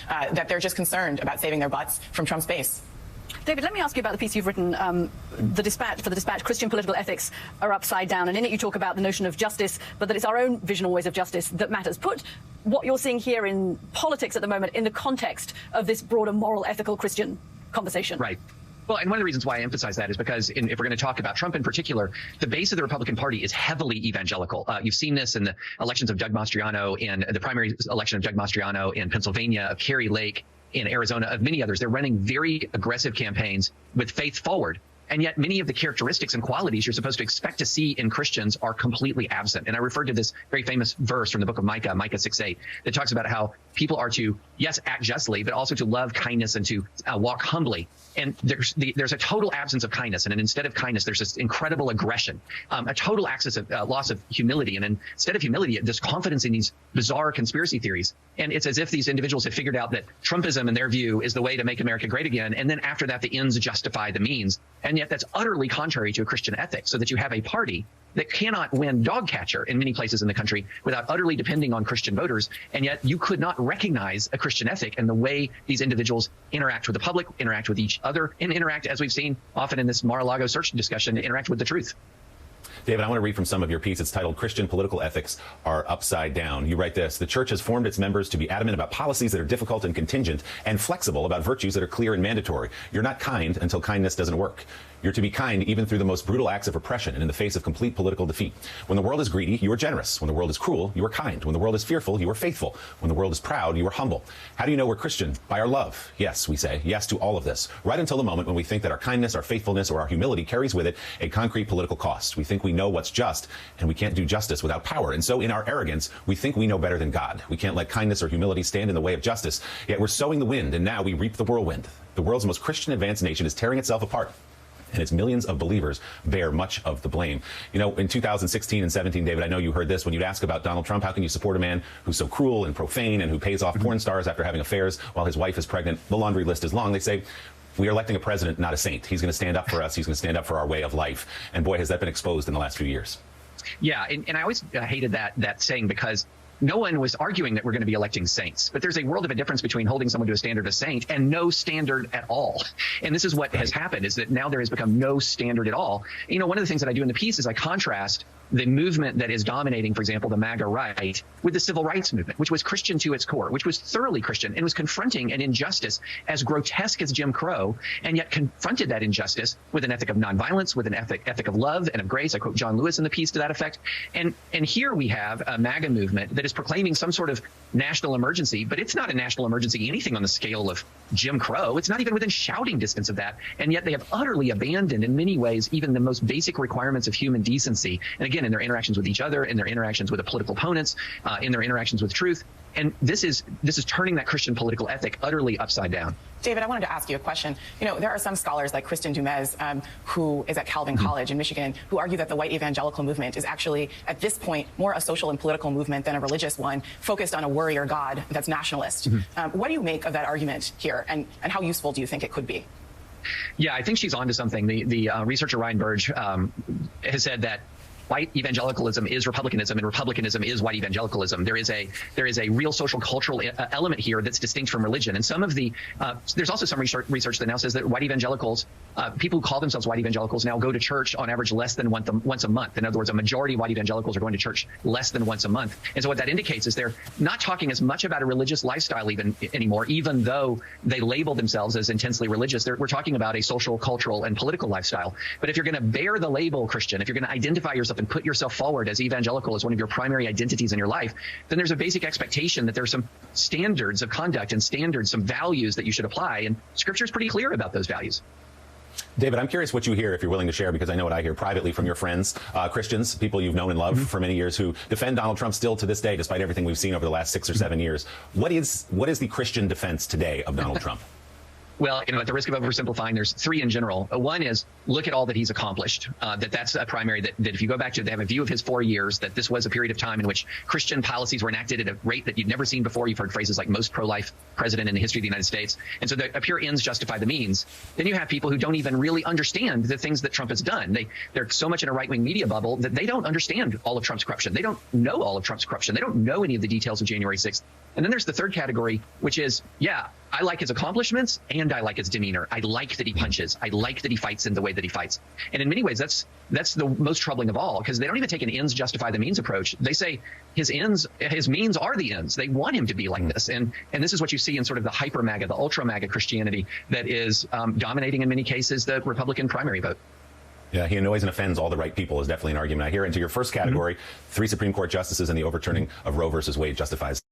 that they're just concerned about saving their butts from Trump's base. David, let me ask you about the piece you've written, the Dispatch, Christian political ethics are upside down. And in it you talk about the notion of justice, but that it's our own visional ways of justice that matters. Put what you're seeing here in politics at the moment in the context of this broader moral, ethical Christian conversation. Right. Well, and one of the reasons why I emphasize that is because if we're going to talk about Trump in particular, the base of the Republican Party is heavily evangelical. You've seen this in the elections of Doug Mastriano and the primary election of Doug Mastriano in Pennsylvania, of Kerry Lake in Arizona, of many others. They're running very aggressive campaigns with faith forward. And yet many of the characteristics and qualities you're supposed to expect to see in Christians are completely absent. And I referred to this very famous verse from the book of Micah, Micah 6:8, that talks about how people are to, yes, act justly, but also to love kindness and to walk humbly. And there's a total absence of kindness. And instead of kindness, there's this incredible aggression, a total loss of humility. And instead of humility, this confidence in these bizarre conspiracy theories. And it's as if these individuals have figured out that Trumpism, in their view, is the way to make America great again. And then after that, the ends justify the means. And yet that's utterly contrary to a Christian ethic, so that you have a party that cannot win dog catcher in many places in the country without utterly depending on Christian voters. And yet you could not recognize a Christian ethic and the way these individuals interact with the public, interact with each other, and interact, as we've seen often in this Mar-a-Lago search discussion, interact with the truth. David, I want to read from some of your piece. It's titled Christian Political Ethics Are Upside Down. You write this: the church has formed its members to be adamant about policies that are difficult and contingent, and flexible about virtues that are clear and mandatory. You're not kind until kindness doesn't work. You're to be kind even through the most brutal acts of repression and in the face of complete political defeat. When the world is greedy, you are generous. When the world is cruel, you are kind. When the world is fearful, you are faithful. When the world is proud, you are humble. How do you know we're Christian? By our love. Yes, we say yes to all of this, right until the moment when we think that our kindness, our faithfulness, or our humility carries with it a concrete political cost. We think we know what's just, and we can't do justice without power. And so in our arrogance, we think we know better than God. We can't let kindness or humility stand in the way of justice. Yet we're sowing the wind, and now we reap the whirlwind. The world's most Christian advanced nation is tearing itself apart, and its millions of believers bear much of the blame. You know, in 2016 and 17, David, I know you heard this when you'd ask about Donald Trump. How can you support a man who's so cruel and profane and who pays off porn stars after having affairs while his wife is pregnant? The laundry list is long. They say, we are electing a president, not a saint. He's going to stand up for us. He's going to stand up for our way of life. And boy, has that been exposed in the last few years. Yeah, and I always hated that saying, because no one was arguing that we're going to be electing saints, but there's a world of a difference between holding someone to a standard of saint and no standard at all. And this is what has happened, is that now there has become no standard at all. You know, one of the things that I do in the piece is I contrast the movement that is dominating, for example, the MAGA right, with the civil rights movement, which was Christian to its core, which was thoroughly Christian and was confronting an injustice as grotesque as Jim Crow, and yet confronted that injustice with an ethic of nonviolence, with an ethic of love and of grace. I quote John Lewis in the piece to that effect. And here we have a MAGA movement that is proclaiming some sort of national emergency, but it's not a national emergency anything on the scale of Jim Crow. It's not even within shouting distance of that. And yet they have utterly abandoned, in many ways, even the most basic requirements of human decency. And again, in their interactions with each other, in their interactions with the political opponents, in their interactions with truth. And this is turning that Christian political ethic utterly upside down. David, I wanted to ask you a question. You know, there are some scholars like Kristen Dumez, who is at Calvin College in Michigan, who argue that the white evangelical movement is actually, at this point, more a social and political movement than a religious one, focused on a warrior God that's nationalist. What do you make of that argument here, and how useful do you think it could be? Yeah, I think she's onto something. The researcher Ryan Burge has said that white evangelicalism is republicanism, and republicanism is white evangelicalism. There is a real social cultural element here that's distinct from religion. And some of the there's also some research that now says that white evangelicals, people who call themselves white evangelicals, now go to church on average less than once a month. In other words, a majority of white evangelicals are going to church less than once a month. And so what that indicates is they're not talking as much about a religious lifestyle anymore, even though they label themselves as intensely religious. We're talking about a social, cultural, and political lifestyle. But if you're going to bear the label Christian, if you're going to identify yourself and put yourself forward as evangelical as one of your primary identities in your life, then there's a basic expectation that there's some standards of conduct and standards, some values that you should apply. And Scripture is pretty clear about those values. David, I'm curious what you hear, if you're willing to share, because I know what I hear privately from your friends, Christians, people you've known and loved for many years, who defend Donald Trump still to this day, despite everything we've seen over the last 6 or 7 years. What is the Christian defense today of Donald Trump? Well, at the risk of oversimplifying, there's three in general. One is look at all that he's accomplished. That's a primary that if you go back to, they have a view of his 4 years, that this was a period of time in which Christian policies were enacted at a rate that you'd never seen before. You've heard phrases like most pro-life president in the history of the United States. And so the pure ends justify the means. Then you have people who don't even really understand the things that Trump has done. They're so much in a right-wing media bubble that they don't understand all of Trump's corruption. They don't know all of Trump's corruption. They don't know any of the details of January 6th. And then there's the third category, which is, yeah, I like his accomplishments and I like his demeanor. I like that he punches. I like that he fights in the way that he fights. And in many ways, that's the most troubling of all, because they don't even take an ends justify the means approach. They say his means are the ends. They want him to be like this. And this is what you see in sort of the hyper MAGA, the ultra MAGA Christianity that is dominating in many cases the Republican primary vote. Yeah, he annoys and offends all the right people is definitely an argument I hear. And to your first category, 3 Supreme Court justices and the overturning of Roe versus Wade justifies